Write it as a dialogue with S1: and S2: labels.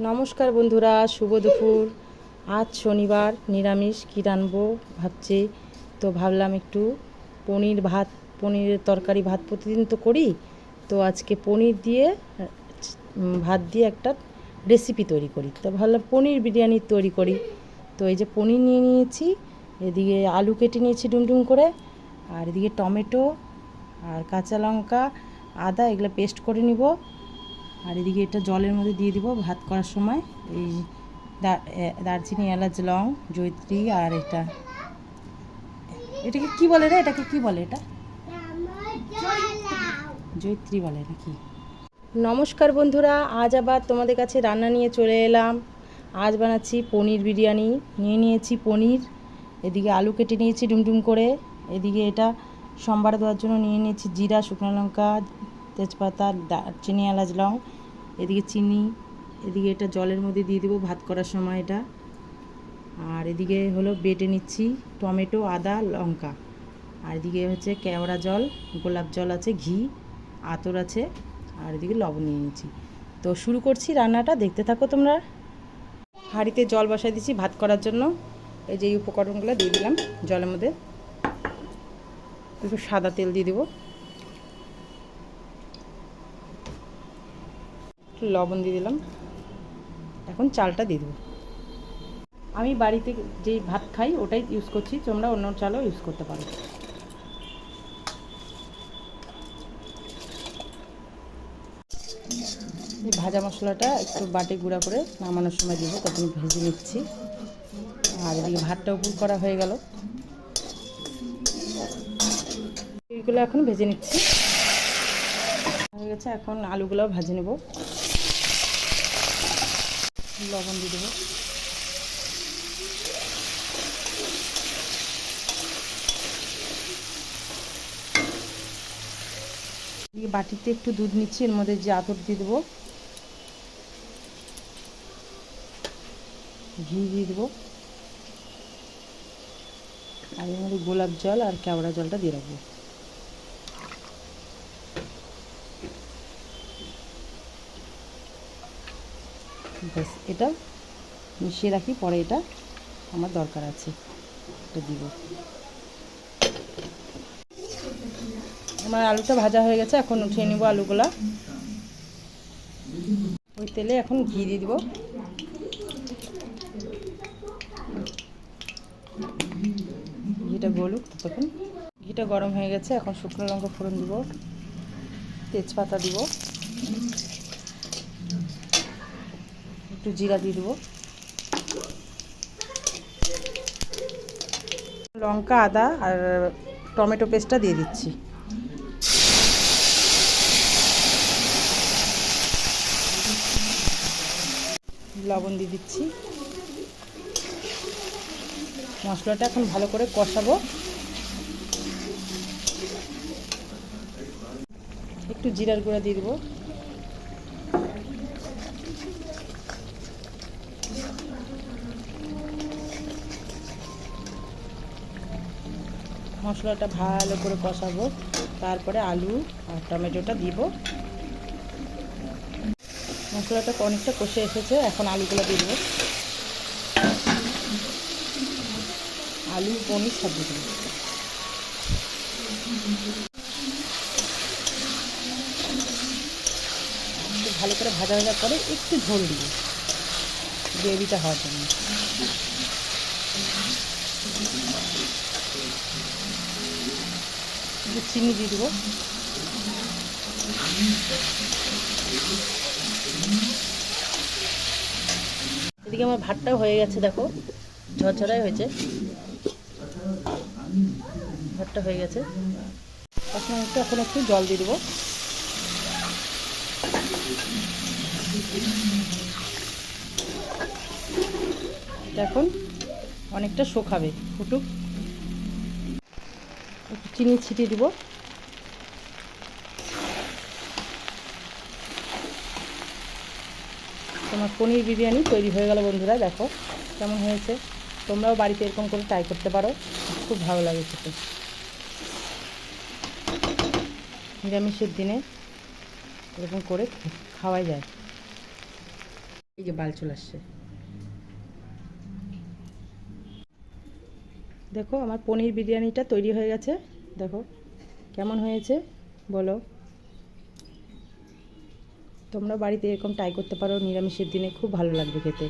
S1: নমস্কার বন্ধুরা, শুভ দুপুর। আজ শনিবার, নিরামিষ কী রানবো ভাবছি। তো ভাবলাম একটু পনিরের তরকারি। ভাত প্রতিদিন তো করি, তো আজকে পনির দিয়ে ভাত দিয়ে একটা রেসিপি তৈরি করি। তো ভাবলাম পনির বিরিয়ানি তৈরি করি। তো এই যে পনির নিয়ে নিয়েছি, এদিকে আলু কেটে নিয়েছি ডুমডুম করে, আর এদিকে টমেটো আর কাঁচা লঙ্কা, আদা এগুলো পেস্ট করে নিব। আর এদিকে এটা জলের মধ্যে দিয়ে দিব ভাত করার সময়। এই দারচিনি, এলাচ, লং, জয়িত্রী, আর এটাকে কি বলে রে? এটাকে কি বলে? এটা জয়িত্রী বলে নাকি? নমস্কার বন্ধুরা, আজ আবার তোমাদের কাছে রান্না নিয়ে চলে এলাম। আজ বানাচ্ছি পনির বিরিয়ানি। নিয়ে নিয়েছি পনির, এদিকে আলু কেটে নিয়েছি ডুমডুম করে, এদিকে এটা সম্বার দেওয়ার জন্য নিয়ে নিয়েছি জিরা, শুকনো লঙ্কা, তেজপাতা, দারচিনি, এলাচ, লং, এদিকে চিনি, এদিকে এটা জলের মধ্যে দিয়ে দেবো ভাত করার সময় এটা। আর এদিকে হলো বেটে নিচ্ছি টমেটো, আদা, লঙ্কা। আর এদিকে হচ্ছে কেওড়া জল, গোলাপ জল আছে, ঘি, আতর আছে, আর এদিকে লবণ নিয়ে নিচ্ছি। তো শুরু করছি রান্নাটা, দেখতে থাকো তোমরা। হাঁড়িতে জল বসাই দিচ্ছি ভাত করার জন্য। এই যে এই উপকরণগুলো দিয়ে দিলাম জলের মধ্যে। একটু সাদা তেল দিয়ে দেবো, একটু লবণ দিয়ে দিলাম। এখন চালটা দিয়ে দেবো। আমি বাড়িতে যেই ভাত খাই ওটাই ইউজ করছি, তোমরা অন্য চালও ইউজ করতে পারো। এই ভাজা মশলাটা একটু বাটি গুঁড়া করে নামানোর সময় দিব, তখন ভেজে নিচ্ছি। আর এদিকে ভাতটা উপর করা হয়ে গেল, এইগুলো এখন ভেজে নিচ্ছি। হয়ে গেছে, এখন আলুগুলোও ভেজে নেব। লবণ দিয়ে দেবো, বাটিতে একটু দুধ নিচ্ছি, এর মধ্যে যে আতর দিয়ে দেবো, ঘি দিয়ে দেবো, আর এর মধ্যে গোলাপ জল আর কেওড়া জলটা দিয়ে রাখবো। ব্যাস, এটা মিশিয়ে রাখি, পরে এটা আমার দরকার আছে, এটা দিব। আমার আলুটা ভাজা হয়ে গেছে, এখন উঠিয়ে নিব আলুগুলা। ওই তেলে এখন ঘি দিয়ে দিব। ঘিটা গলুক ততক্ষণ। ঘিটা গরম হয়ে গেছে, এখন শুকনো লঙ্কা ফোড়ন দিব, তেজপাতা দিব, একটু জিরা দিয়ে দেবো, লঙ্কা, আদা আর টমেটো পেস্টটা দিয়ে দিচ্ছি। লবণ দিয়ে দিচ্ছি। মশলাটা এখন ভালো করে কষাবো। একটু জিরার গুঁড়া দিয়ে দেবো, মশলাটা ভালো করে কষাবো। তারপরে আলু আর টমেটোটা দিব। মশলাটা অনেকটা কষে এসেছে, এখন আলুগুলো দিয়ে দেবো। আলু পনির সব দিয়ে দেবো। একটু ভালো করে ভাজা ভাজা করে একটু ঝোল দিব গ্রেভিটা হওয়ার জন্য। একটু চিনি দিয়ে দেবো। এদিকে আমার ভাতটাও হয়ে গেছে, দেখো ঝরঝরাই হয়েছে, ভাতটা হয়ে গেছে। এখন একটু জল দিয়ে দেবো। এখন অনেকটা শুকাবে, ফুটুক। একটু চিনি ছিটিয়ে দিব। তোমার পনির বিরিয়ানি তৈরি হয়ে গেল বন্ধুরা, দেখো কেমন হয়েছে। তোমরাও বাড়িতে এরকম করে ট্রাই করতে পারো, খুব ভালো লাগে খেতে। নিরামিষের দিনে এরকম করে খাওয়াই যায়। এই যে বাল চলে আসছে। দেখো আমার পনির বিরিয়ানিটা তৈরি হয়ে গেছে। দেখো কেমন হয়েছে বলো। তোমরা বাড়িতে এরকম ট্রাই করতে পারো, নিরামিষের দিনে খুব ভালো লাগবে খেতে।